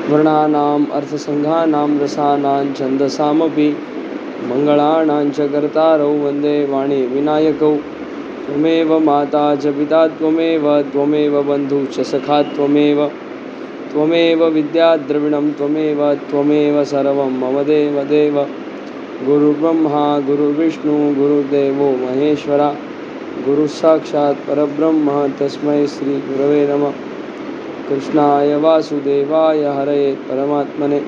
वर्णानाम् अर्थसंघानां रसानां छन्दसामपि मंगलानां च कर्तारौ वन्दे वाणी विनायकौ। त्वमेव माता च पिता त्वमेव बन्धुः च सखा त्वमेव विद्या द्रविणं त्वमेव सर्वं मम देव। गुरुर्ब्रह्मा गुरुर्विष्णु गुरुर्देवो महेश्वरा गुरुः साक्षात् परब्रह्म तस्मै श्री गुरवे नमः। कृष्णाय वासुदेवाय हरये परमात्मने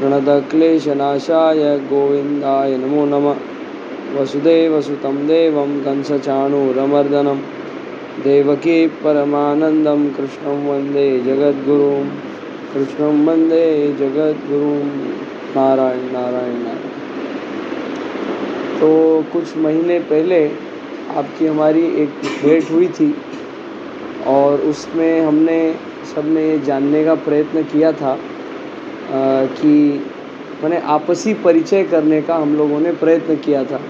प्रणतक्लेशनाशाय गोविन्दाय नमो नमः। वसुदेवसुतं देवं कंसचाणूरमर्दनं देवकी परमानन्दं कृष्णं वन्दे जगद्गुरुं नारायण नारायण नारायण। तो कुछ महीने पहले आपकी हमारी एक भेंट हुई थी और उसमें हमने सबने ये जानने का प्रयत्न किया था कि मैंने आपसी परिचय करने का हम लोगों ने प्रयत्न किया था।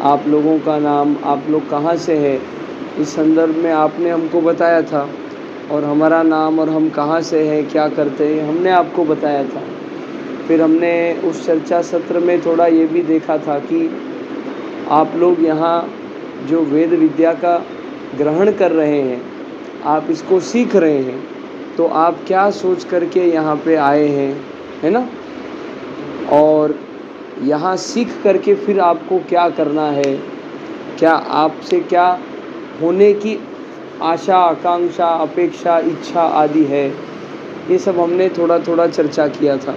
आप लोगों का नाम, आप लोग कहाँ से हैं, इस संदर्भ में आपने हमको बताया था और हमारा नाम और हम कहाँ से हैं, क्या करते हैं, हमने आपको बताया था। फिर हमने उस चर्चा सत्र में थोड़ा ये भी देखा था कि आप लोग यहाँ जो वेद विद्या का ग्रहण कर रहे हैं, आप इसको सीख रहे हैं, तो आप क्या सोच करके यहाँ पे आए हैं, है ना। और यहाँ सीख करके फिर आपको क्या करना है, क्या आपसे क्या होने की आशा आकांक्षा अपेक्षा इच्छा आदि है, ये सब हमने थोड़ा थोड़ा चर्चा किया था।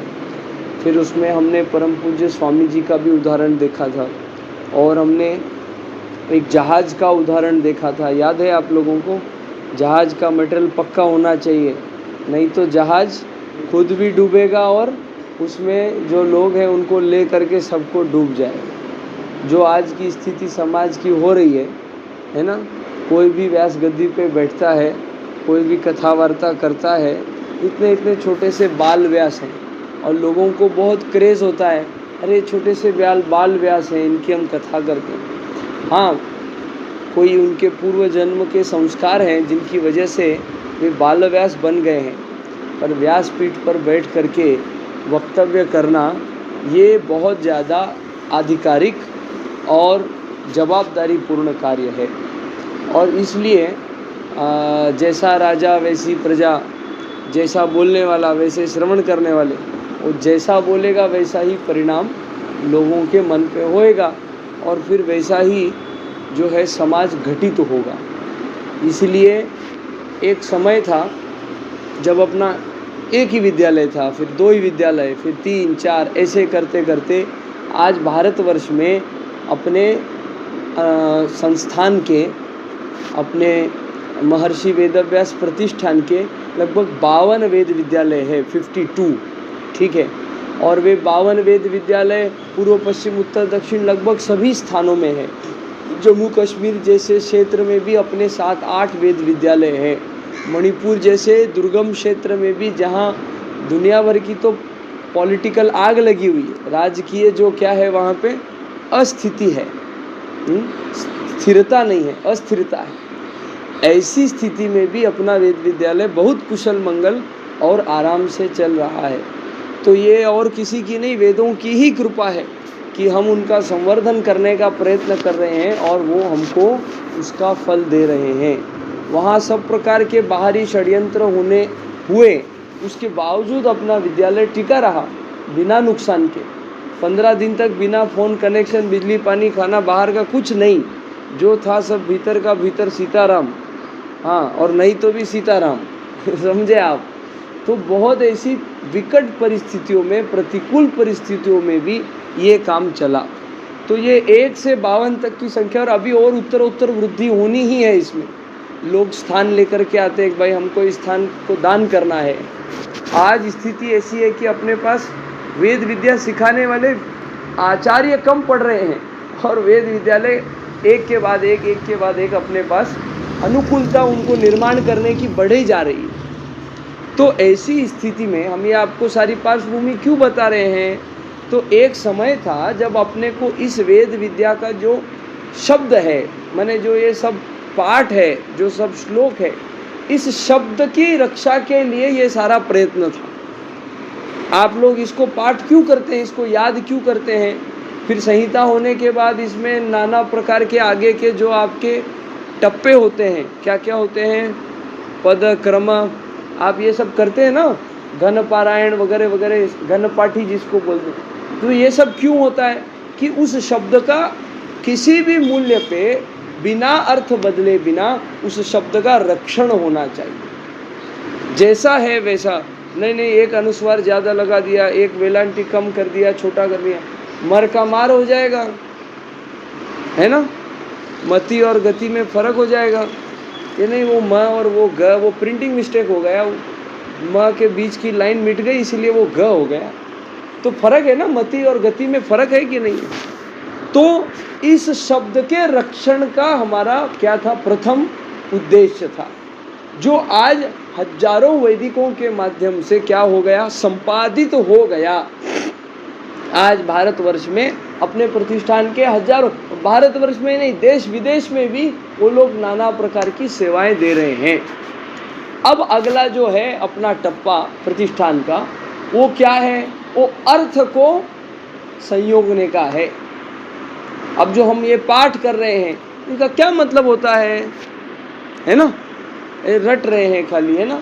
फिर उसमें हमने परम पूज्य स्वामी जी का भी उदाहरण देखा था और हमने एक जहाज़ का उदाहरण देखा था। याद है आप लोगों को? जहाज़ का मटेरियल पक्का होना चाहिए, नहीं तो जहाज़ खुद भी डूबेगा और उसमें जो लोग हैं उनको ले करके सबको डूब जाए। जो आज की स्थिति समाज की हो रही है ना। कोई भी व्यास गद्दी पे बैठता है, कोई भी कथा वार्ता करता है, इतने इतने छोटे से बाल व्यास हैं और लोगों को बहुत क्रेज़ होता है, अरे छोटे से बाल व्यास हैं, इनकी हम कथा करते हैं। हाँ, कोई उनके पूर्व जन्म के संस्कार हैं जिनकी वजह से वे बाल व्यास बन गए हैं, पर व्यासपीठ पर बैठ करके वक्तव्य करना ये बहुत ज़्यादा आधिकारिक और जवाबदारी पूर्ण कार्य है। और इसलिए जैसा राजा वैसी प्रजा, जैसा बोलने वाला वैसे श्रवण करने वाले, वो जैसा बोलेगा वैसा ही परिणाम लोगों के मन पे होएगा और फिर वैसा ही जो है समाज घटित होगा। इसलिए एक समय था जब अपना एक ही विद्यालय था, फिर 2 ही विद्यालय, फिर 3 4 ऐसे करते करते आज भारतवर्ष में अपने संस्थान के, अपने महर्षि वेदव्यास प्रतिष्ठान के लगभग 52 वेद विद्यालय है, 52, ठीक है। और वे 52 वेद विद्यालय पूर्व पश्चिम उत्तर दक्षिण लगभग सभी स्थानों में है। जम्मू कश्मीर जैसे क्षेत्र में भी अपने 7-8 वेद विद्यालय हैं। मणिपुर जैसे दुर्गम क्षेत्र में भी, जहाँ दुनिया भर की तो पॉलिटिकल आग लगी हुई है, राजकीय जो क्या है वहाँ पे अस्थिति है, स्थिरता नहीं है, अस्थिरता है। ऐसी स्थिति में भी अपना वेद विद्यालय बहुत कुशल मंगल और आराम से चल रहा है। तो ये और किसी की नहीं, वेदों की ही कृपा है कि हम उनका संवर्धन करने का प्रयत्न कर रहे हैं और वो हमको उसका फल दे रहे हैं। वहाँ सब प्रकार के बाहरी षड्यंत्र हुए, उसके बावजूद अपना विद्यालय टिका रहा बिना नुकसान के। 15 दिन तक बिना फ़ोन कनेक्शन, बिजली पानी खाना बाहर का कुछ नहीं, जो था सब भीतर का भीतर सीताराम। हाँ, और नहीं तो भी सीताराम समझे आप। तो बहुत ऐसी विकट परिस्थितियों में, प्रतिकूल परिस्थितियों में भी ये काम चला। तो ये 1 से 52 तक की संख्या, और अभी और उत्तर वृद्धि होनी ही है इसमें। लोग स्थान लेकर के आते हैं कि भाई हमको इस स्थान को दान करना है। आज स्थिति ऐसी है कि अपने पास वेद विद्या सिखाने वाले आचार्य कम पढ़ रहे हैं और वेद विद्यालय एक के बाद एक अपने पास अनुकूलता उनको निर्माण करने की बढ़े जा रही है। तो ऐसी स्थिति में हम ये आपको सारी पार्श्वभूमि क्यों बता रहे हैं? तो एक समय था जब अपने को इस वेद विद्या का जो शब्द है, माने जो ये सब पाठ है, जो सब श्लोक है, इस शब्द की रक्षा के लिए ये सारा प्रयत्न था। आप लोग इसको पाठ क्यों करते हैं, इसको याद क्यों करते हैं? फिर संहिता होने के बाद इसमें नाना प्रकार के आगे के जो आपके टप्पे होते हैं, क्या क्या होते हैं, पद क्रम, आप ये सब करते हैं ना, घन पारायण वगैरह वगैरह, घन पाठी जिसको बोलते हैं। तो ये सब क्यों होता है? कि उस शब्द का किसी भी मूल्य पे बिना अर्थ बदले बिना उस शब्द का रक्षण होना चाहिए। जैसा है वैसा, नहीं एक अनुस्वार ज़्यादा लगा दिया, एक वेलांटी कम कर दिया, छोटा कर दिया, मर का मार हो जाएगा, है ना। मति और गति में फर्क हो जाएगा। ये नहीं वो म और वो ग, वो प्रिंटिंग मिस्टेक हो गया, म के बीच की लाइन मिट गई इसलिए वो ग हो गया। तो फर्क है ना, मति और गति में फर्क है कि नहीं है? तो इस शब्द के रक्षण का हमारा क्या था? प्रथम उद्देश्य था, जो आज हजारों वैदिकों के माध्यम से क्या हो गया? संपादित हो गया। आज भारतवर्ष में अपने प्रतिष्ठान के हजारों, भारतवर्ष में नहीं देश विदेश में भी वो लोग नाना प्रकार की सेवाएं दे रहे हैं। अब अगला जो है अपना टप्पा प्रतिष्ठान का, वो क्या है? वो अर्थ को संयोगने का है। अब जो हम ये पाठ कर रहे हैं, इनका क्या मतलब होता है ना? रट रहे हैं खाली, है ना।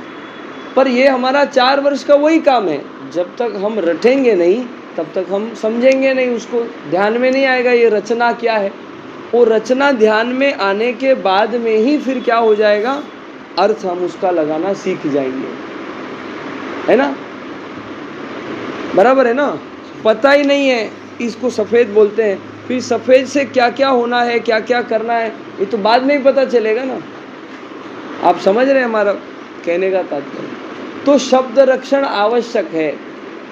पर ये हमारा 4 वर्ष का वही काम है। जब तक हम रटेंगे नहीं तब तक हम समझेंगे नहीं, उसको ध्यान में नहीं आएगा ये रचना क्या है। वो रचना ध्यान में आने के बाद में ही फिर क्या हो जाएगा? अर्थ हम उसका लगाना सीख जाएंगे, है ना। बराबर है ना। पता ही नहीं है, इसको सफ़ेद बोलते हैं। फिर सफ़ेद से क्या क्या होना है, क्या क्या करना है, ये तो बाद में ही पता चलेगा ना। आप समझ रहे हैं हमारा कहने का तात्पर्य? तो शब्द रक्षण आवश्यक है,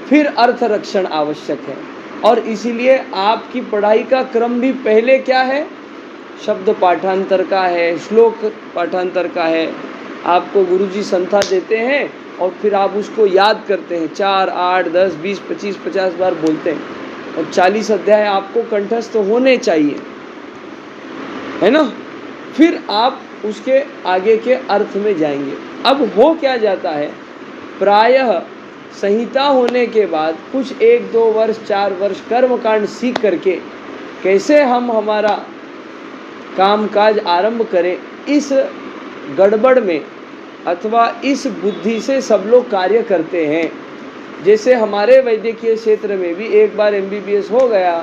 फिर अर्थ रक्षण आवश्यक है। और इसीलिए आपकी पढ़ाई का क्रम भी पहले क्या है? शब्द पाठांतर का है, श्लोक पाठांतर का है। आपको गुरुजी संथा देते हैं और फिर आप उसको याद करते हैं, 4, 8, 10, 20, 25, 50 बार बोलते हैं। और 40 अध्याय आपको कंठस्थ होने चाहिए, है ना। फिर आप उसके आगे के अर्थ में जाएंगे। अब हो क्या जाता है, प्रायः संहिता होने के बाद कुछ 1, 2 वर्ष 4 वर्ष कर्मकांड सीख करके कैसे हम हमारा कामकाज आरंभ करें, इस गड़बड़ में अथवा इस बुद्धि से सब लोग कार्य करते हैं। जैसे हमारे वैद्यकीय क्षेत्र में भी एक बार MBBS हो गया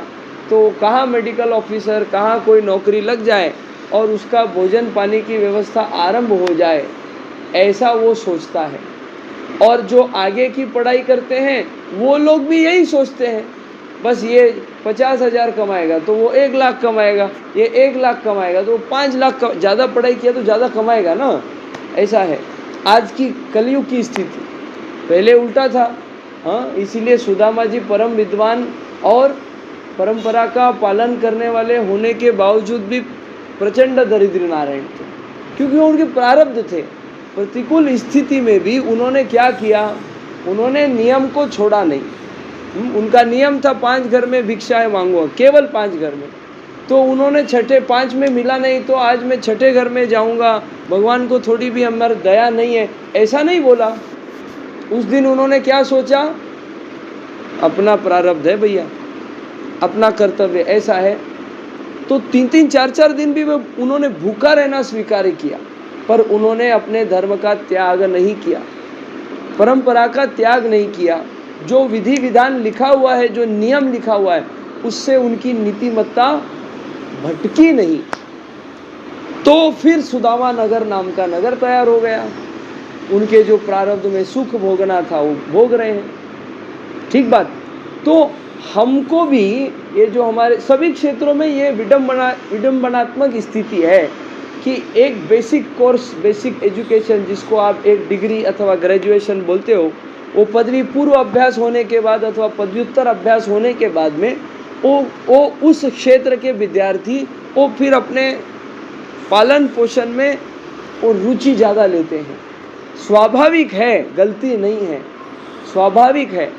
तो कहाँ मेडिकल ऑफिसर, कहाँ कोई नौकरी लग जाए और उसका भोजन पानी की व्यवस्था आरंभ हो जाए, ऐसा वो सोचता है। और जो आगे की पढ़ाई करते हैं वो लोग भी यही सोचते हैं, बस ये 50,000 कमाएगा तो वो 1 लाख कमाएगा, ये 1 लाख कमाएगा तो 5 लाख, ज़्यादा पढ़ाई किया तो ज़्यादा कमाएगा ना। ऐसा है आज की कलयुग की स्थिति। पहले उल्टा था, हाँ। इसीलिए सुदामा जी परम विद्वान और परंपरा का पालन करने वाले होने के बावजूद भी प्रचंड दरिद्र नारायण थे, क्योंकि उनके प्रारब्ध थे। प्रतिकूल स्थिति में भी उन्होंने क्या किया? उन्होंने नियम को छोड़ा नहीं। उनका नियम था 5 घर में भिक्षाएं मांगो, केवल 5 घर में। तो उन्होंने छठे 5 में मिला नहीं तो आज मैं छठे घर में जाऊंगा, भगवान को थोड़ी भी हमारी दया नहीं है, ऐसा नहीं बोला। उस दिन उन्होंने क्या सोचा? अपना प्रारब्ध है भैया, अपना कर्तव्य ऐसा है। तो 3-3, 4-4 दिन भी उन्होंने भूखा रहना स्वीकार किया, पर उन्होंने अपने धर्म का त्याग नहीं किया, परंपरा का त्याग नहीं किया। जो विधि विधान लिखा हुआ है, जो नियम लिखा हुआ है, उससे उनकी नीतिमत्ता भटकी नहीं। तो फिर सुदामा नगर नाम का नगर तैयार हो गया। उनके जो प्रारब्ध में सुख भोगना था वो भोग रहे हैं, ठीक बात। तो हमको भी ये जो हमारे सभी क्षेत्रों में ये विडंबनात्मक स्थिति है कि एक बेसिक कोर्स, बेसिक एजुकेशन, जिसको आप एक डिग्री अथवा ग्रेजुएशन बोलते हो, वो पदवी पूर्व अभ्यास होने के बाद अथवा पदव्युत्तर अभ्यास होने के बाद में वो उस क्षेत्र के विद्यार्थी वो फिर अपने पालन पोषण में वो रुचि ज़्यादा लेते हैं। स्वाभाविक है, गलती नहीं है, स्वाभाविक है।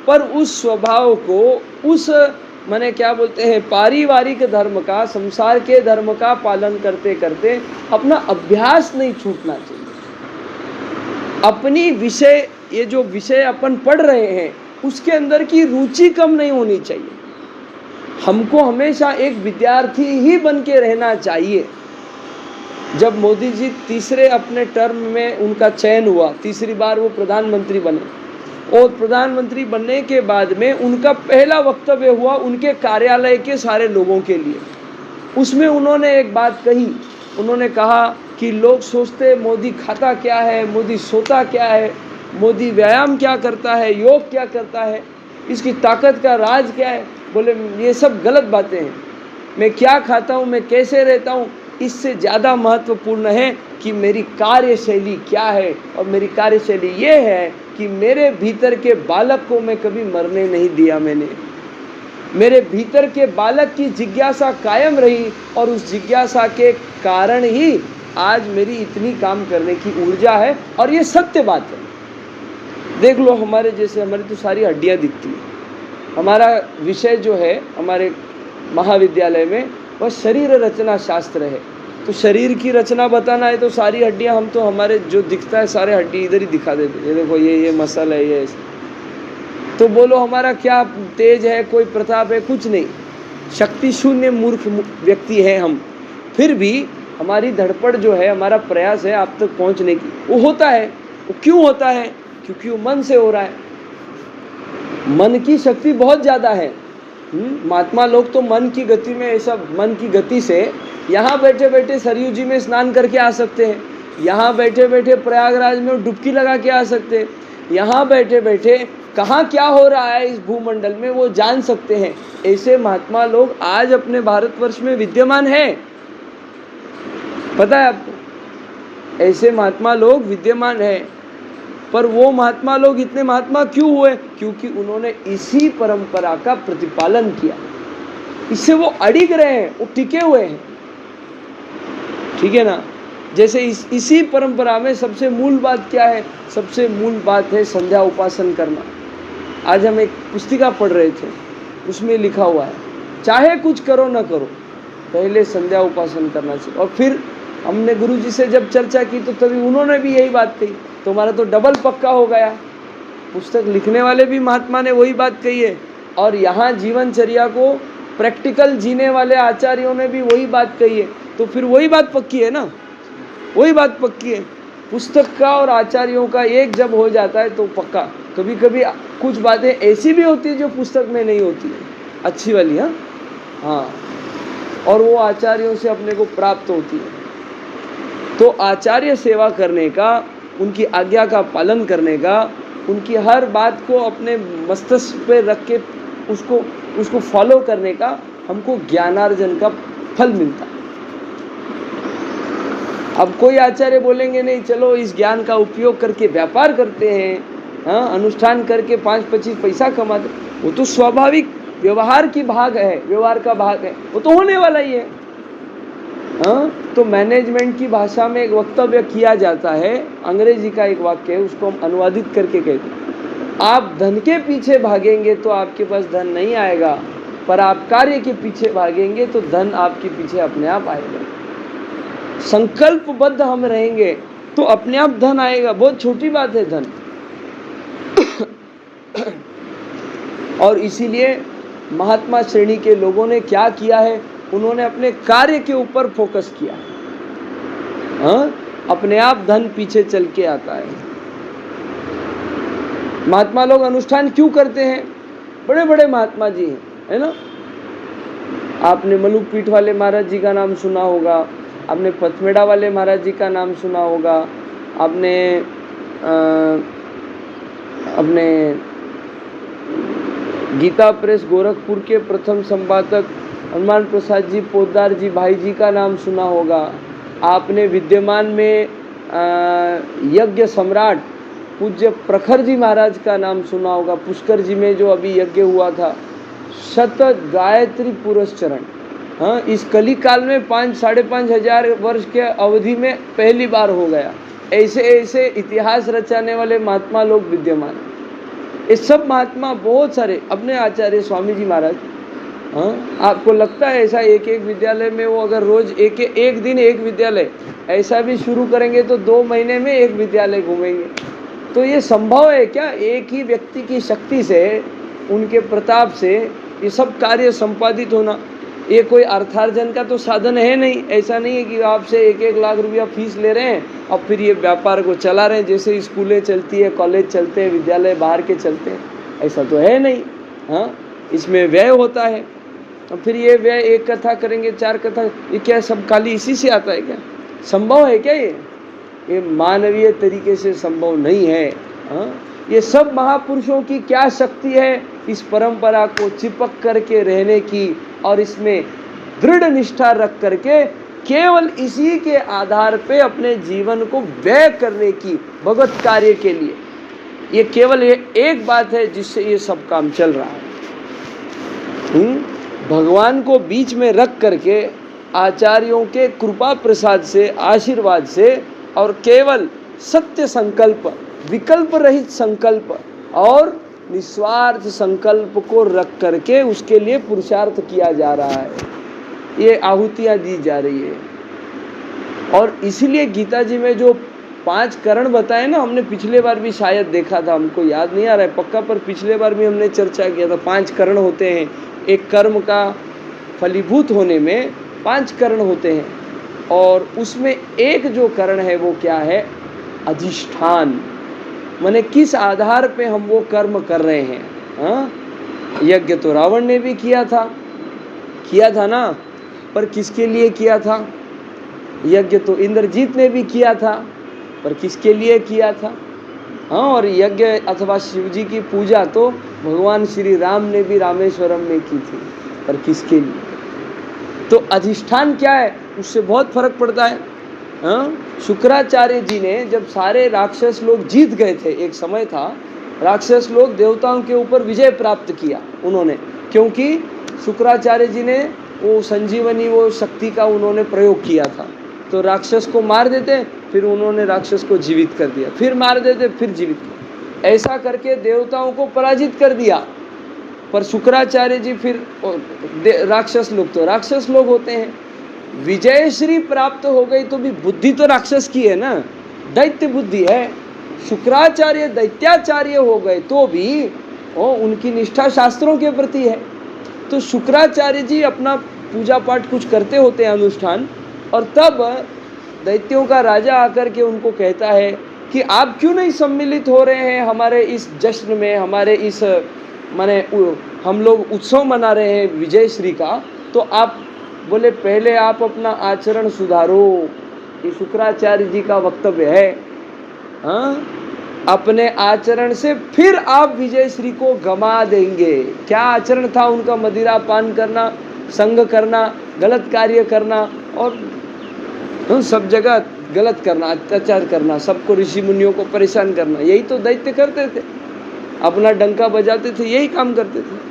पर उस स्वभाव को, उस माने क्या बोलते हैं, पारिवारिक धर्म का, संसार के धर्म का पालन करते करते अपना अभ्यास नहीं छूटना चाहिए। अपनी विषय, ये जो विषय अपन पढ़ रहे हैं उसके अंदर की रुचि कम नहीं होनी चाहिए। हमको हमेशा एक विद्यार्थी ही बन के रहना चाहिए। जब मोदी जी तीसरे अपने टर्म में उनका चयन हुआ, तीसरी बार वो प्रधानमंत्री बने, और प्रधानमंत्री बनने के बाद में उनका पहला वक्तव्य हुआ उनके कार्यालय के सारे लोगों के लिए। उसमें उन्होंने एक बात कही, उन्होंने कहा कि लोग सोचते मोदी खाता क्या है, मोदी सोता क्या है, मोदी व्यायाम क्या करता है, योग क्या करता है, इसकी ताकत का राज क्या है। बोले ये सब गलत बातें हैं। मैं क्या खाता हूँ, मैं कैसे रहता हूँ, इससे ज़्यादा महत्वपूर्ण है कि मेरी कार्यशैली क्या है। और मेरी कार्यशैली ये है कि मेरे भीतर के बालक को मैं कभी मरने नहीं दिया। मैंने मेरे भीतर के बालक की जिज्ञासा कायम रही, और उस जिज्ञासा के कारण ही आज मेरी इतनी काम करने की ऊर्जा है। और ये सत्य बात है। देख लो, हमारे जैसे, हमारी तो सारी हड्डियाँ दिखती हैं। हमारा विषय जो है हमारे महाविद्यालय में वह शरीर रचना शास्त्र है। तो शरीर की रचना बताना है तो सारी हड्डियां, हम तो हमारे जो दिखता है सारे हड्डी इधर ही दिखा देते, ये देखो ये मसल है, ये। तो बोलो हमारा क्या तेज है, कोई प्रताप है, कुछ नहीं। शक्ति शून्य मूर्ख व्यक्ति है हम। फिर भी हमारी धड़पड़ जो है, हमारा प्रयास है आप तक पहुंचने की, वो होता है। वो क्यों होता है? क्योंकि वो मन से हो रहा है। मन की शक्ति बहुत ज़्यादा है। महात्मा लोग तो मन की गति में, ऐसा मन की गति से यहाँ बैठे बैठे सरयू जी में स्नान करके आ सकते हैं, यहाँ बैठे बैठे प्रयागराज में डुबकी लगा के आ सकते हैं, यहाँ बैठे बैठे कहाँ क्या हो रहा है इस भूमंडल में वो जान सकते हैं। ऐसे महात्मा लोग आज अपने भारतवर्ष में विद्यमान हैं। पता है आपको? ऐसे महात्मा लोग विद्यमान हैं। पर वो महात्मा लोग इतने महात्मा क्यों हुए? क्योंकि उन्होंने इसी परंपरा का प्रतिपालन किया। इससे वो अड़िग रहे हैं, वो टिके हुए हैं। ठीक है ना? जैसे इसी परंपरा में सबसे मूल बात क्या है? सबसे मूल बात है संध्या उपासन करना। आज हम एक पुस्तिका पढ़ रहे थे, उसमें लिखा हुआ है चाहे कुछ करो ना करो, पहले संध्या उपासन करना चाहिए। और फिर हमने गुरुजी से जब चर्चा की तो तभी उन्होंने भी यही बात कही, तो हमारा तो डबल पक्का हो गया। पुस्तक लिखने वाले भी महात्मा ने वही बात कही है, और यहाँ जीवनचर्या को प्रैक्टिकल जीने वाले आचार्यों ने भी वही बात कही है। तो फिर वही बात पक्की है ना, वही बात पक्की है। पुस्तक का और आचार्यों का एक जब हो जाता है तो पक्का। कभी कभी कुछ बातें ऐसी भी होती है जो पुस्तक में नहीं होती है, अच्छी वाली। हाँ, और वो आचार्यों से अपने को प्राप्त होती है। तो आचार्य सेवा करने का, उनकी आज्ञा का पालन करने का, उनकी हर बात को अपने मस्तिष्क पे रख के उसको फॉलो करने का हमको ज्ञानार्जन का फल मिलता है। अब कोई आचार्य बोलेंगे नहीं चलो इस ज्ञान का उपयोग करके व्यापार करते हैं, हाँ, अनुष्ठान करके 5-25 पैसा कमाते, वो तो स्वाभाविक व्यवहार की भाग है, व्यवहार का भाग है, वो तो होने वाला ही है। हाँ, तो मैनेजमेंट की भाषा में एक वक्तव्य किया जाता है, अंग्रेजी का एक वाक्य है, उसको हम अनुवादित करके कहते हैं, आप धन के पीछे भागेंगे तो आपके पास धन नहीं आएगा, पर आप कार्य के पीछे भागेंगे तो धन आपके पीछे अपने आप आएगा। संकल्पबद्ध हम रहेंगे तो अपने आप धन आएगा। बहुत छोटी बात है धन। और इसीलिए महात्मा श्रेणी के लोगों ने क्या किया है, उन्होंने अपने कार्य के ऊपर फोकस किया। हाँ, अपने आप धन पीछे चल के आता है। महात्मा लोग अनुष्ठान क्यों करते हैं? बड़े बड़े महात्मा जी हैं, है ना? आपने मलुक पीठ वाले महाराज जी का नाम सुना होगा, आपने पथमेड़ा वाले महाराज जी का नाम सुना होगा, आपने अपने गीता प्रेस गोरखपुर के प्रथम संपादक हनुमान प्रसाद जी पोद्दार जी भाई जी का नाम सुना होगा, आपने विद्यमान में यज्ञ सम्राट पूज्य प्रखर जी महाराज का नाम सुना होगा। पुष्कर जी में जो अभी यज्ञ हुआ था, शत गायत्री पुरस्चरण, हाँ, इस कली काल में 5-5.5 हजार वर्ष के अवधि में पहली बार हो गया। ऐसे ऐसे इतिहास रचाने वाले महात्मा लोग विद्यमान हैं। ये सब महात्मा बहुत सारे, अपने आचार्य स्वामी जी महाराज, हाँ, आपको लगता है ऐसा एक एक विद्यालय में वो अगर रोज एक दिन एक विद्यालय ऐसा भी शुरू करेंगे तो 2 महीने में एक विद्यालय घूमेंगे। तो ये संभव है क्या? एक ही व्यक्ति की शक्ति से, उनके प्रताप से ये सब कार्य संपादित होना? ये कोई अर्थार्जन का तो साधन है नहीं। ऐसा नहीं है कि आपसे 1-1 लाख रुपया फीस ले रहे हैं और फिर ये व्यापार को चला रहे हैं, जैसे स्कूलें चलती है, कॉलेज चलते हैं, विद्यालय बाहर के चलते हैं, ऐसा तो है नहीं। हाँ, इसमें व्यय होता है। और फिर ये व्यय 1 कथा करेंगे, 4 कथा, ये क्या सब खाली इसी से आता है क्या? संभव है क्या ये मानवीय तरीके से संभव नहीं है। हाँ, ये सब महापुरुषों की क्या शक्ति है इस परंपरा को चिपक करके रहने की और इसमें दृढ़ निष्ठा रख करके केवल इसी के आधार पे अपने जीवन को व्यय करने की, भगवत कार्य के लिए। ये केवल ये एक बात है जिससे ये सब काम चल रहा है। भगवान को बीच में रख करके आचार्यों के कृपा प्रसाद से, आशीर्वाद से और केवल सत्य संकल्प, विकल्प रहित संकल्प और निस्वार्थ संकल्प को रख करके उसके लिए पुरुषार्थ किया जा रहा है। ये आहुतियाँ दी जा रही है। और इसीलिए गीता जी में जो 5 करण बताए ना, हमने पिछले बार भी शायद देखा था, हमको याद नहीं आ रहा है पक्का, पर पिछले बार भी हमने चर्चा किया था। 5 करण होते हैं। एक कर्म का फलीभूत होने में 5 करण होते हैं और उसमें एक जो करण है वो क्या है? अधिष्ठान। माने किस आधार पे हम वो कर्म कर रहे हैं। हाँ, यज्ञ तो रावण ने भी किया था ना, पर किसके लिए किया था? यज्ञ तो इंद्रजीत ने भी किया था, पर किसके लिए किया था? हाँ, और यज्ञ अथवा शिव जी की पूजा तो भगवान श्री राम ने भी रामेश्वरम में की थी, पर किसके लिए? तो अधिष्ठान क्या है उससे बहुत फर्क पड़ता है। हाँ, शुक्राचार्य जी ने जब सारे राक्षस लोग जीत गए थे, एक समय था राक्षस लोग देवताओं के ऊपर विजय प्राप्त किया उन्होंने, क्योंकि शुक्राचार्य जी ने वो संजीवनी, वो शक्ति का उन्होंने प्रयोग किया था। तो राक्षस को मार देते, फिर उन्होंने राक्षस को जीवित कर दिया, फिर मार देते, फिर जीवित किया, ऐसा करके देवताओं को पराजित कर दिया। पर शुक्राचार्य जी फिर राक्षस लोग तो राक्षस लोग होते हैं, विजय श्री प्राप्त हो गई तो भी बुद्धि तो राक्षस की है ना, दैत्य बुद्धि है। शुक्राचार्य दैत्याचार्य हो गए तो भी उनकी निष्ठा शास्त्रों के प्रति है। तो शुक्राचार्य जी अपना पूजा पाठ कुछ करते होते हैं अनुष्ठान, और तब दैत्यों का राजा आकर के उनको कहता है कि आप क्यों नहीं सम्मिलित हो रहे हैं हमारे इस जश्न में, हमारे इस माने हम लोग उत्सव मना रहे हैं विजय श्री का। तो आप बोले पहले आप अपना आचरण सुधारो, ये शुक्राचार्य जी का वक्तव्य है। हाँ, अपने आचरण से फिर आप विजय श्री को गमा देंगे। क्या आचरण था उनका? मदिरा पान करना, संग करना, गलत कार्य करना और सब जगह गलत करना, अत्याचार करना, सबको ऋषि मुनियों को परेशान करना, यही तो दैत्य करते थे। अपना डंका बजाते थे, यही काम करते थे।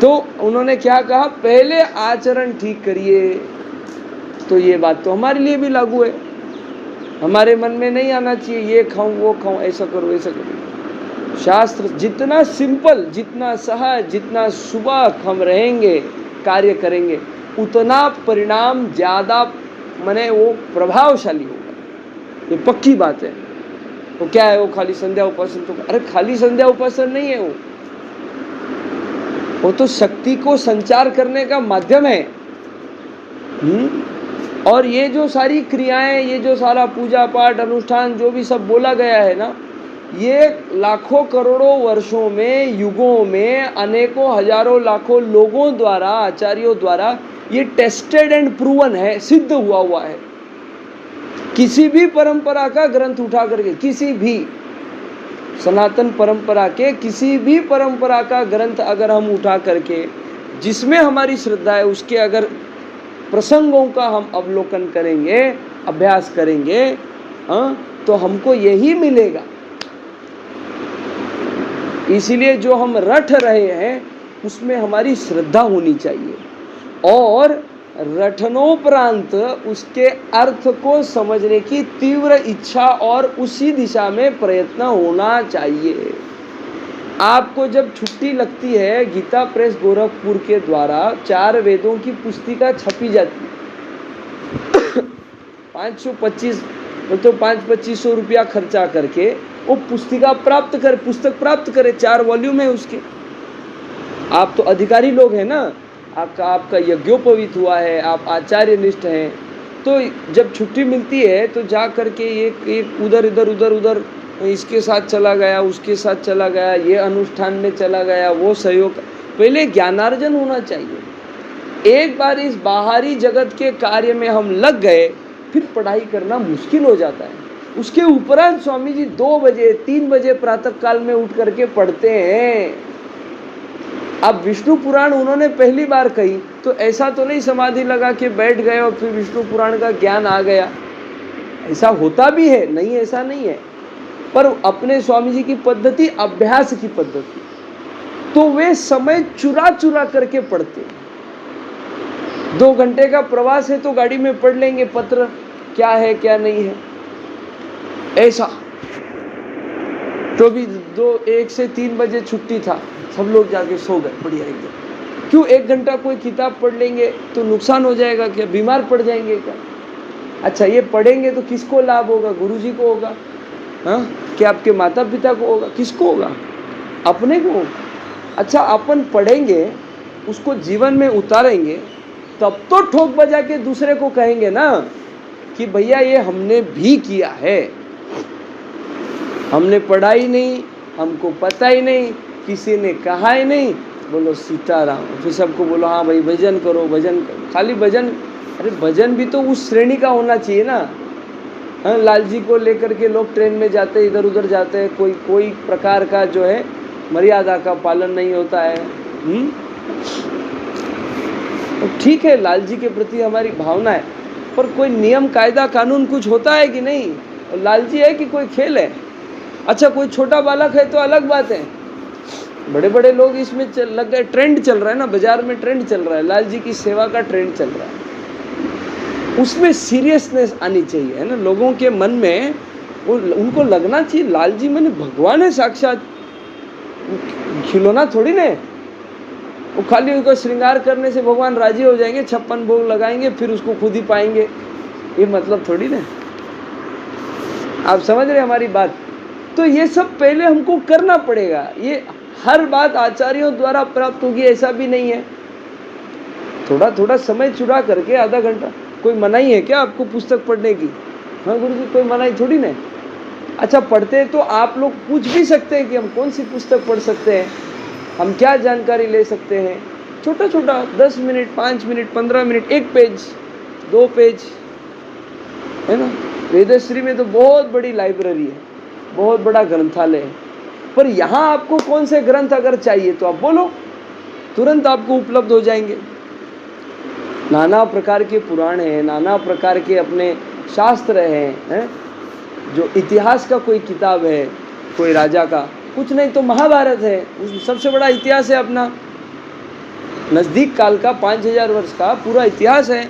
तो उन्होंने क्या कहा? पहले आचरण ठीक करिए। तो ये बात तो हमारे लिए भी लागू है। हमारे मन में नहीं आना चाहिए ये खाऊं वो खाऊं, ऐसा करो ऐसा करो। शास्त्र जितना सिंपल, जितना सहज, जितना सुबह हम रहेंगे, कार्य करेंगे, उतना परिणाम ज़्यादा माने वो प्रभावशाली होगा। ये पक्की बात है। वो क्या है? वो खाली संध्या उपासन तो, अरे खाली संध्या उपासन नहीं है वो तो शक्ति को संचार करने का माध्यम है। और ये जो सारी क्रियाएं, ये जो सारा पूजा पाठ अनुष्ठान जो भी सब बोला गया है ना, ये लाखों करोड़ों वर्षों में, युगों में, अनेकों हजारों लाखों लोगों द्वारा, आचार्यों द्वारा ये टेस्टेड एंड प्रूवन है, सिद्ध हुआ है। किसी भी परंपरा का ग्रंथ उठा करके, किसी भी सनातन परंपरा के किसी भी परंपरा का ग्रंथ अगर हम उठा करके, जिसमें हमारी श्रद्धा है, उसके अगर प्रसंगों का हम अवलोकन करेंगे, अभ्यास करेंगे, तो हमको यही मिलेगा। इसीलिए जो हम रट रहे हैं उसमें हमारी श्रद्धा होनी चाहिए और रटनोपरांत उसके अर्थ को समझने की तीव्र इच्छा और उसी दिशा में प्रयत्न होना चाहिए। आपको जब छुट्टी लगती है, गीता प्रेस गोरखपुर के द्वारा 4 वेदों की पुस्तिका छपी जाती है 525 तो 5-2500 रुपया खर्चा करके वो पुस्तिका प्राप्त करे, पुस्तक प्राप्त करे। 4 वॉल्यूम है उसके। आप तो अधिकारी लोग हैं ना, आपका यज्ञोपवीत हुआ है, आप आचार्य निष्ठ हैं, तो जब छुट्टी मिलती है तो जा करके एक उधर इधर उधर उधर इसके साथ चला गया, उसके साथ चला गया, ये अनुष्ठान में चला गया, वो सहयोग। पहले ज्ञानार्जन होना चाहिए। एक बार इस बाहरी जगत के कार्य में हम लग गए, फिर पढ़ाई करना मुश्किल हो जाता है। उसके उपरांत स्वामी जी 2 बजे 3 बजे प्रातः काल में उठ करके पढ़ते हैं। अब विष्णु पुराण उन्होंने पहली बार कही तो ऐसा तो नहीं समाधि लगा के बैठ गए और फिर विष्णु पुराण का ज्ञान आ गया। ऐसा होता भी है, नहीं ऐसा नहीं है, पर अपने स्वामी जी की पद्धति अभ्यास की पद्धति, तो वे समय चुरा चुरा करके पढ़ते। 2 घंटे का प्रवास है तो गाड़ी में पढ़ लेंगे पत्र, क्या है क्या नहीं है, ऐसा। तो भी 1 से 3 बजे छुट्टी था, सब लोग जाके सो गए बढ़िया एकदम। क्यों? 1 घंटा कोई किताब पढ़ लेंगे तो नुकसान हो जाएगा क्या? बीमार पड़ जाएंगे क्या? अच्छा, ये पढ़ेंगे तो किसको लाभ होगा? गुरुजी को होगा, हाँ? कि आपके माता पिता को होगा? किसको होगा? अपने को होगा। अच्छा, अपन पढ़ेंगे, उसको जीवन में उतारेंगे, तब तो ठोक बजा के दूसरे को कहेंगे ना कि भैया ये हमने भी किया है, हमने पढ़ा ही नहीं, हमको पता ही नहीं, किसी ने कहा ही नहीं। बोलो सीताराम। फिर सबको बोलो हाँ भाई भजन करो, भजन करो। खाली भजन, अरे भजन भी तो उस श्रेणी का होना चाहिए ना। हाँ, लाल जी को लेकर के लोग ट्रेन में जाते हैं, इधर उधर जाते हैं, कोई प्रकार का जो है मर्यादा का पालन नहीं होता है। तो ठीक है, लाल जी के प्रति हमारी भावना है, पर कोई नियम कायदा कानून कुछ होता है कि नहीं? और लाल जी है कि कोई खेल है? अच्छा, कोई छोटा बालक है तो अलग बात है, बड़े बड़े लोग इसमें लग गए। ट्रेंड चल रहा है ना, बाजार में ट्रेंड चल रहा है, लाल जी की सेवा का ट्रेंड चल रहा है। उसमें सीरियसनेस आनी चाहिए, है ना, लोगों के मन में वो उनको लगना चाहिए लाल जी मैंने भगवान है साक्षात, खिलौना थोड़ी ना। वो खाली उनको श्रृंगार करने से भगवान राजी हो जाएंगे, 56 भोग लगाएंगे, फिर उसको खुद ही पाएंगे, ये मतलब थोड़ी ना। आप समझ रहे हमारी बात? तो ये सब पहले हमको करना पड़ेगा। ये हर बात आचार्यों द्वारा प्राप्त होगी ऐसा भी नहीं है। थोड़ा थोड़ा समय चुरा करके आधा घंटा, कोई मनाही है क्या आपको पुस्तक पढ़ने की? हाँ गुरु जी, कोई मनाही थोड़ी ना। अच्छा, पढ़ते हैं तो आप लोग पूछ भी सकते हैं कि हम कौन सी पुस्तक पढ़ सकते हैं, हम क्या जानकारी ले सकते हैं। छोटा छोटा 10 minute, 5 minute, 15 minute, 1 page, 2 page, है ना। वेदश्री में तो बहुत बड़ी लाइब्रेरी है, बहुत बड़ा ग्रंथालय है, पर यहाँ आपको कौन से ग्रंथ अगर चाहिए तो आप बोलो, तुरंत आपको उपलब्ध हो जाएंगे। नाना प्रकार के पुराण हैं, नाना प्रकार के अपने शास्त्र हैं, जो इतिहास का कोई किताब है, कोई राजा का, कुछ नहीं तो महाभारत है, सबसे बड़ा इतिहास है अपना, नज़दीक काल का 5000 वर्ष का पूरा इतिहास है।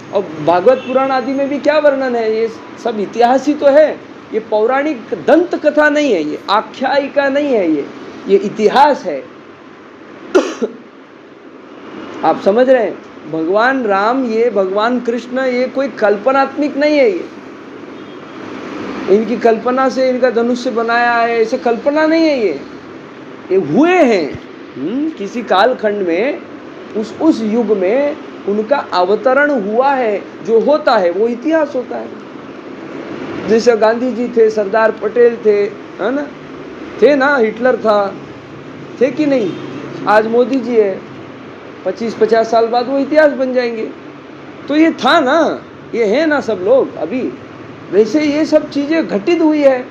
और भागवत पुराण आदि में भी क्या वर्णन है, ये सब इतिहास ही तो है। ये पौराणिक दंत कथा नहीं है, ये आख्यायिका नहीं है, ये इतिहास है। आप समझ रहे हैं? भगवान राम, ये भगवान कृष्ण, ये कोई कल्पनात्मक नहीं है। इनकी कल्पना से इनका धनुष्य बनाया है, ऐसे कल्पना नहीं है। ये हुए हैं किसी कालखंड में, उस युग में उनका अवतरण हुआ है। जो होता है वो इतिहास होता है। जैसे गांधी जी थे, सरदार पटेल थे, है ना, थे ना, हिटलर था, थे कि नहीं? आज मोदी जी है, 25-50 साल बाद वो इतिहास बन जाएंगे। तो ये था ना, ये है ना सब लोग अभी। वैसे ये सब चीज़ें घटित हुई है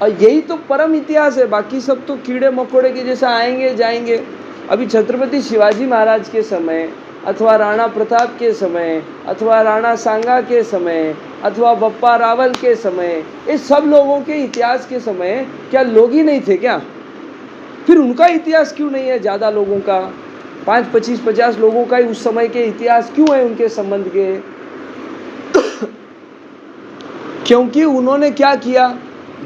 और यही तो परम इतिहास है। बाकी सब तो कीड़े मकोड़े के जैसा आएंगे जाएंगे। अभी छत्रपति शिवाजी महाराज के समय, अथवा राणा प्रताप के समय, अथवा राणा सांगा के समय, अथवा बप्पा रावल के समय, इस सब लोगों के इतिहास के समय क्या लोग ही नहीं थे क्या? फिर उनका इतिहास क्यों नहीं है ज़्यादा लोगों का? 5-25-50 लोगों का ही उस समय के इतिहास क्यों है उनके संबंध के? क्योंकि उन्होंने क्या किया,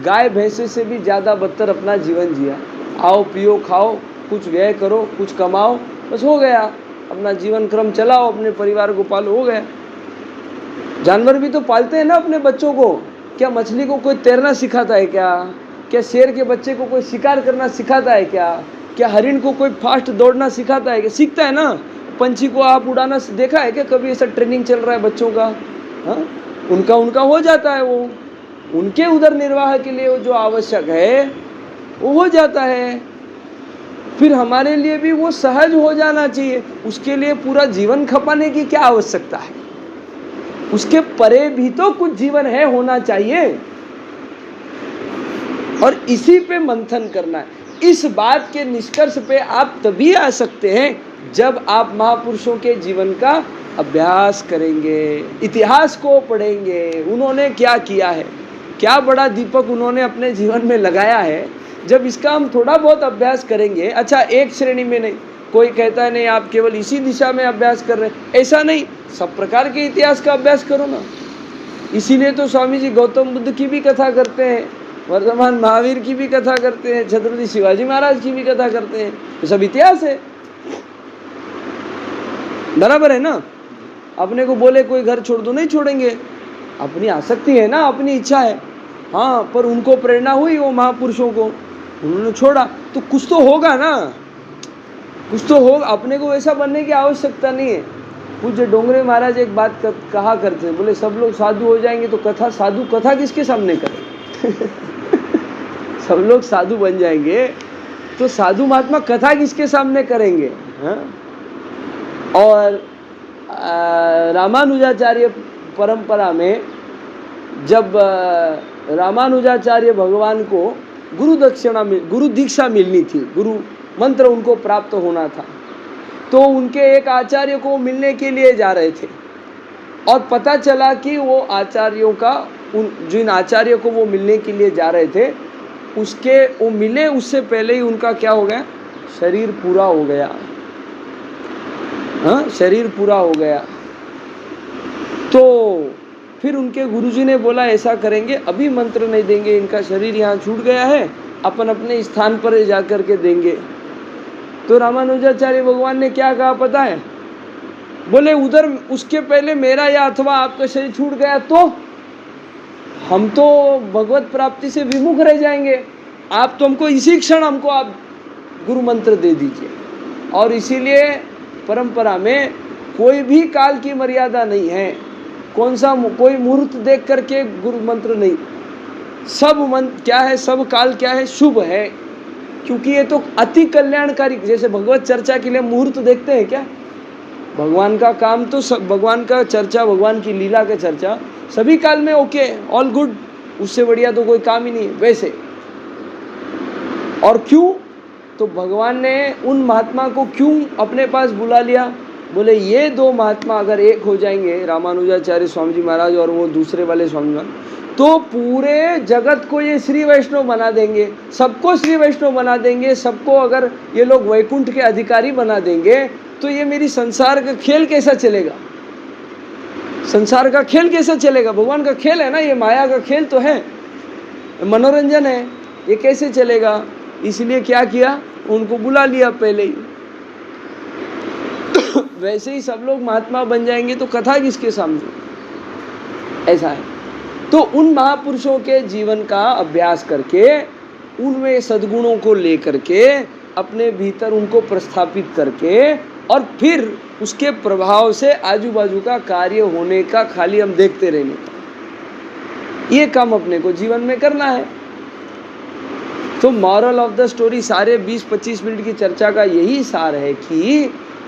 गाय भैंसे से भी ज़्यादा बदतर अपना जीवन जिया। आओ पियो खाओ, कुछ व्यय करो, कुछ कमाओ, बस हो गया, अपना जीवन क्रम चलाओ, अपने परिवार को पालो, हो गया। जानवर भी तो पालते हैं ना अपने बच्चों को। क्या मछली को कोई तैरना सिखाता है क्या? क्या शेर के बच्चे को कोई शिकार करना सिखाता है क्या? क्या हरिण को कोई फास्ट दौड़ना सिखाता है क्या? सीखता है ना। पंछी को आप उड़ाना देखा है क्या कभी? ऐसा ट्रेनिंग चल रहा है बच्चों का? हाँ, उनका हो जाता है, वो उनके उदर निर्वाह के लिए जो आवश्यक है वो हो जाता है। फिर हमारे लिए भी वो सहज हो जाना चाहिए। उसके लिए पूरा जीवन खपाने की क्या आवश्यकता है? उसके परे भी तो कुछ जीवन है, होना चाहिए। और इसी पे मंथन करना है। इस बात के निष्कर्ष पे आप तभी आ सकते हैं जब आप महापुरुषों के जीवन का अभ्यास करेंगे, इतिहास को पढ़ेंगे, उन्होंने क्या किया है, क्या बड़ा दीपक उन्होंने अपने जीवन में लगाया है। जब इसका हम थोड़ा बहुत अभ्यास करेंगे, अच्छा एक श्रेणी में नहीं, कोई कहता है नहीं आप केवल इसी दिशा में अभ्यास कर रहे हैं, ऐसा नहीं, सब प्रकार के इतिहास का अभ्यास करो ना। इसीलिए तो स्वामी जी गौतम बुद्ध की भी कथा करते हैं, वर्तमान महावीर की भी कथा करते हैं, छत्रपति शिवाजी महाराज की भी कथा करते हैं, ये सब इतिहास है। बराबर है ना। अपने को बोले कोई घर छोड़ दो, नहीं छोड़ेंगे, अपनी आसक्ति है ना, अपनी इच्छा है। हाँ, पर उनको प्रेरणा हुई, वो महापुरुषों को उन्होंने छोड़ा, तो कुछ तो होगा ना, कुछ तो होगा। अपने को वैसा बनने की आवश्यकता नहीं है। पूज्य डोंगरे महाराज एक बात कहा करते हैं, बोले सब लोग साधु हो जाएंगे तो साधु कथा किसके सामने करें? सब लोग साधु बन जाएंगे तो साधु महात्मा कथा किसके सामने करेंगे? हाँ? और रामानुजाचार्य परंपरा में जब रामानुजाचार्य भगवान को गुरु दीक्षा मिलनी थी, गुरु मंत्र उनको प्राप्त होना था, तो उनके एक आचार्य को मिलने के लिए जा रहे थे और पता चला कि वो आचार्यों का जिन आचार्य को वो मिलने के लिए जा रहे थे वो मिले उससे पहले ही उनका क्या हो गया, शरीर पूरा हो गया। हाँ, शरीर पूरा हो गया। तो फिर उनके गुरुजी ने बोला ऐसा करेंगे, अभी मंत्र नहीं देंगे, इनका शरीर यहाँ छूट गया है, अपन अपने स्थान पर जाकर के देंगे। तो रामानुजाचार्य भगवान ने क्या कहा पता है? बोले उधर उसके पहले मेरा या अथवा आपका शरीर छूट गया तो हम तो भगवत प्राप्ति से विमुख रह जाएंगे। आप तो हमको इसी क्षण हमको आप गुरु मंत्र दे दीजिए। और इसीलिए परंपरा में कोई भी काल की मर्यादा नहीं है, कोई मुहूर्त देख करके गुरु मंत्र नहीं। सब मंत्र क्या है, सब काल क्या है, शुभ है, क्योंकि ये तो अति कल्याणकारी। जैसे भगवत चर्चा के लिए मुहूर्त देखते हैं क्या? भगवान का काम तो सब, भगवान का चर्चा, भगवान की लीला का चर्चा सभी काल में ओके, ऑल गुड, उससे बढ़िया तो कोई काम ही नहीं है वैसे। और क्यों? तो भगवान ने उन महात्मा को क्यों अपने पास बुला लिया? बोले ये दो महात्मा अगर एक हो जाएंगे, रामानुजाचार्य स्वामी जी महाराज और वो दूसरे वाले स्वामी महाराज, तो पूरे जगत को ये श्री वैष्णव बना देंगे, सबको श्री वैष्णव बना देंगे। सबको अगर ये लोग वैकुंठ के अधिकारी बना देंगे तो ये मेरी संसार का खेल कैसा चलेगा? संसार का खेल कैसा चलेगा? भगवान का खेल है ना, ये माया का खेल तो है, मनोरंजन है, ये कैसे चलेगा? इसलिए क्या किया, उनको बुला लिया पहले ही। वैसे ही सब लोग महात्मा बन जाएंगे तो कथा किसके सामने? ऐसा है। तो उन महापुरुषों के जीवन का अभ्यास करके, उनमें सद्गुणों को लेकर के, अपने भीतर उनको प्रस्थापित करके, और फिर उसके प्रभाव से आजू बाजू का कार्य होने का खाली हम देखते रहने का, ये काम अपने को जीवन में करना है। तो मॉरल ऑफ द स्टोरी, सारे 20-25 मिनट की चर्चा का यही सार है कि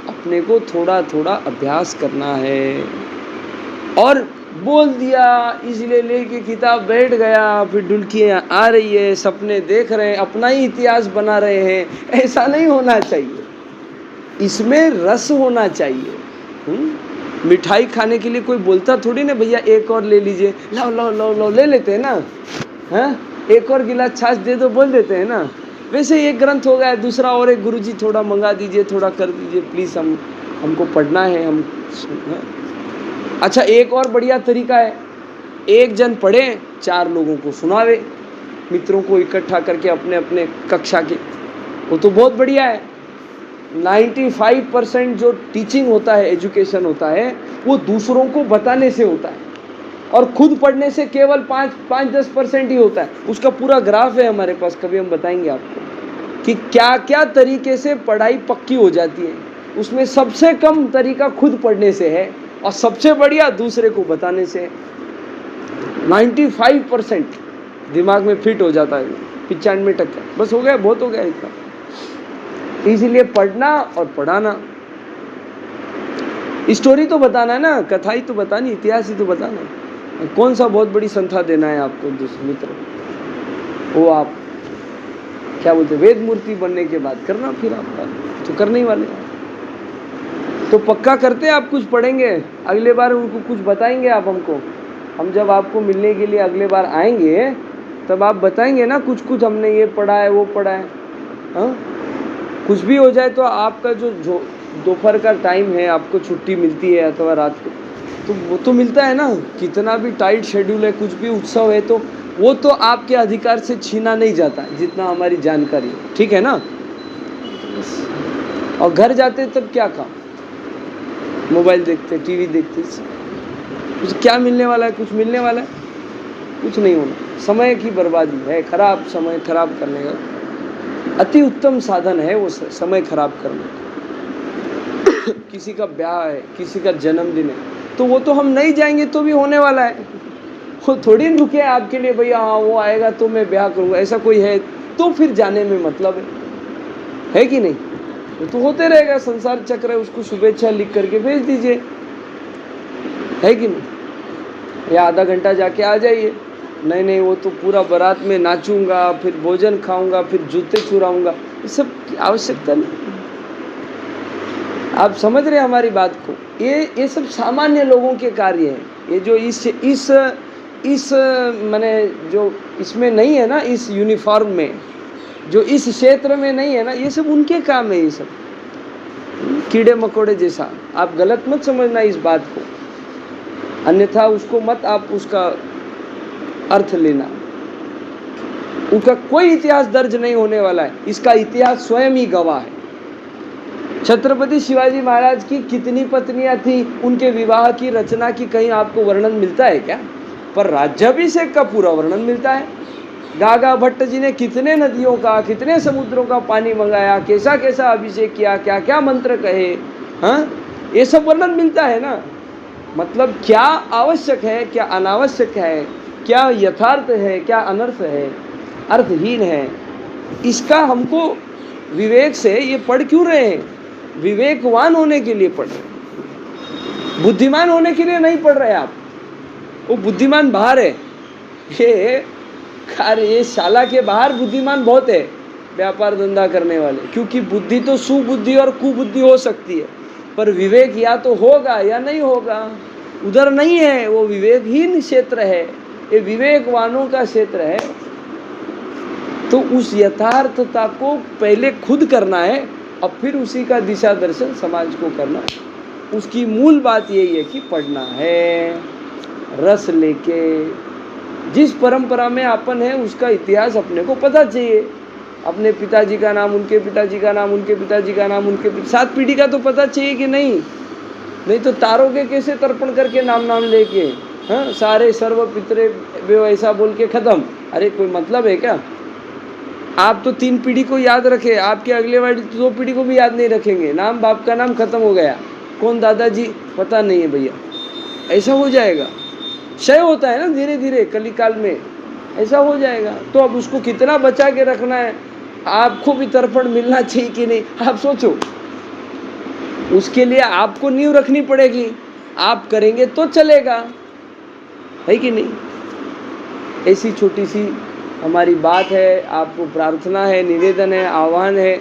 अपने को थोड़ा थोड़ा अभ्यास करना है। और बोल दिया इसलिए लेके किताब बैठ गया, फिर डुलकियाँ आ रही है, सपने देख रहे हैं, अपना ही इतिहास बना रहे हैं, ऐसा नहीं होना चाहिए। इसमें रस होना चाहिए। मिठाई खाने के लिए कोई बोलता थोड़ी ना भैया एक और ले लीजिए, लाओ लाओ लाओ लाओ, ले लेते हैं ना। हाँ, एक और गिलास छाछ दे दो बोल देते हैं ना। वैसे एक ग्रंथ हो गया, दूसरा और एक गुरुजी थोड़ा मंगा दीजिए, थोड़ा कर दीजिए प्लीज़, हमको पढ़ना है हम। अच्छा, एक और बढ़िया तरीका है, एक जन पढ़े 4 लोगों को सुनावे, मित्रों को इकट्ठा करके अपने अपने कक्षा के, वो तो बहुत बढ़िया है। 95% जो टीचिंग होता है, एजुकेशन होता है, वो दूसरों को बताने से होता है, और खुद पढ़ने से केवल 5-10% ही होता है। उसका पूरा ग्राफ है हमारे पास, कभी हम बताएंगे आपको कि क्या क्या तरीके से पढ़ाई पक्की हो जाती है। उसमें सबसे कम तरीका खुद पढ़ने से है, और सबसे बढ़िया दूसरे को बताने से है। 95% दिमाग में फिट हो जाता है, 95% बस हो गया, बहुत हो गया इतना। इसीलिए पढ़ना और पढ़ाना, स्टोरी तो बताना है ना, कथा ही तो बतानी, इतिहास ही तो बताना। कौन सा बहुत बड़ी संथा देना है आपको दूसरे मित्र, वो आप क्या बोलते, वेद मूर्ति बनने के बाद करना, फिर आपका तो करने ही वाले हैं। तो पक्का करते हैं आप कुछ पढ़ेंगे, अगले बार उनको कुछ बताएंगे आप हमको। हम जब आपको मिलने के लिए अगले बार आएंगे तब आप बताएंगे ना कुछ कुछ, हमने ये पढ़ा है वो पढ़ा है। हाँ, कुछ भी हो जाए तो आपका जो दोपहर का टाइम है, आपको छुट्टी मिलती है अथवा रात को, तो वो तो मिलता है ना। कितना भी टाइट शेड्यूल है, कुछ भी उत्सव है, तो वो तो आपके अधिकार से छीना नहीं जाता जितना हमारी जानकारी है, ठीक है ना। और घर जाते तब क्या काम, मोबाइल देखते, टीवी देखते, कुछ क्या मिलने वाला है, कुछ मिलने वाला है, कुछ नहीं होना। समय की बर्बादी है, खराब समय खराब करने का अति उत्तम साधन है वो समय खराब करने। किसी का ब्याह है, किसी का जन्मदिन है, तो वो तो हम नहीं जाएंगे तो भी होने वाला है, वो थोड़ी रुके आपके लिए भैया हाँ वो आएगा तो मैं ब्याह करूँगा, ऐसा कोई है तो फिर जाने में मतलब है कि नहीं। वो तो होते रहेगा, संसार चक्र है, उसको शुभेच्छा लिख करके भेज दीजिए, है कि नहीं। या आधा घंटा जाके आ जाइए, नहीं नहीं वो तो पूरा बारात में नाचूंगा, फिर भोजन खाऊंगा, फिर जूते चुराऊंगा, ये सब आवश्यकता नहीं। आप समझ रहे हैं हमारी बात को। ये सब सामान्य लोगों के कार्य हैं। ये जो इस माने जो इसमें नहीं है ना, इस यूनिफॉर्म में, जो इस क्षेत्र में नहीं है ना, ये सब उनके काम है। ये सब कीड़े मकोड़े जैसा, आप गलत मत समझना इस बात को, अन्यथा उसको मत आप उसका अर्थ लेना। उनका कोई इतिहास दर्ज नहीं होने वाला है, इसका इतिहास स्वयं ही गवाह है। छत्रपति शिवाजी महाराज की कितनी पत्नियां थी, उनके विवाह की रचना की कहीं आपको वर्णन मिलता है क्या? पर राज्याभिषेक का पूरा वर्णन मिलता है। गागा भट्ट जी ने कितने नदियों का, कितने समुद्रों का पानी मंगाया, कैसा कैसा अभिषेक किया, क्या क्या मंत्र कहे, हाँ, ये सब वर्णन मिलता है ना। मतलब क्या आवश्यक है, क्या अनावश्यक है, क्या यथार्थ है, क्या अनर्थ है, अर्थहीन है, इसका हमको विवेक से ये पढ़ क्यों रहे हैं? विवेकवान होने के लिए पढ़ रहे हैं, बुद्धिमान होने के लिए नहीं पढ़ रहे आप। वो बुद्धिमान बाहर है, ये शाला के बाहर बुद्धिमान बहुत है, व्यापार धंधा करने वाले। क्योंकि बुद्धि तो सुबुद्धि और कुबुद्धि हो सकती है, पर विवेक या तो होगा या नहीं होगा, उधर नहीं है। वो विवेकहीन क्षेत्र है, ये विवेकवानों का क्षेत्र है। तो उस यथार्थता को पहले खुद करना है और फिर उसी का दिशा दर्शन समाज को करना। उसकी मूल बात यही है कि पढ़ना है, रस लेके। जिस परंपरा में अपन है उसका इतिहास अपने को पता चाहिए। अपने पिताजी का नाम, उनके पिताजी का नाम, उनके पिताजी का नाम, उनके 7 पीढ़ी का तो पता चाहिए कि नहीं। नहीं तो तारोगे कैसे तर्पण करके नाम लेके, हाँ, सारे सर्व पितरे वे ऐसा बोल के खत्म। अरे कोई मतलब है क्या? आप तो 3 पीढ़ी को याद रखे, आपके अगले वाली 2 पीढ़ी को भी याद नहीं रखेंगे। नाम, बाप का नाम खत्म हो गया, कौन दादाजी पता नहीं है भैया। ऐसा हो जाएगा, क्षय होता है ना धीरे धीरे, कलिकाल में ऐसा हो जाएगा। तो अब उसको कितना बचा के रखना है, आपको भी तर्पण मिलना चाहिए कि नहीं, आप सोचो। उसके लिए आपको नींव रखनी पड़ेगी, आप करेंगे तो चलेगा, है कि नहीं। ऐसी छोटी सी हमारी बात है, आपको प्रार्थना है, निवेदन है, आह्वान है।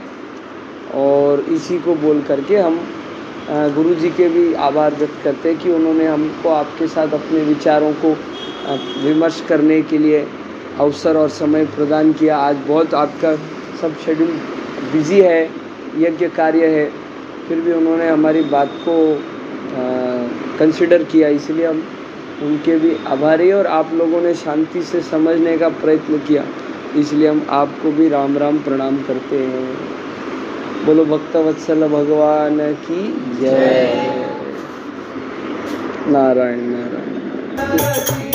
और इसी को बोल करके हम गुरु जी के भी आभार व्यक्त करते हैं कि उन्होंने हमको आपके साथ अपने विचारों को विमर्श करने के लिए अवसर और समय प्रदान किया। आज बहुत आपका सब शेड्यूल बिज़ी है, यज्ञ कार्य है, फिर भी उन्होंने हमारी बात को कंसिडर किया, इसलिए हम उनके भी आभारी हैं। और आप लोगों ने शांति से समझने का प्रयत्न किया, इसलिए हम आपको भी राम राम प्रणाम करते हैं। बोलो भक्तवत्सल भगवान की जय। नारायण नारायण।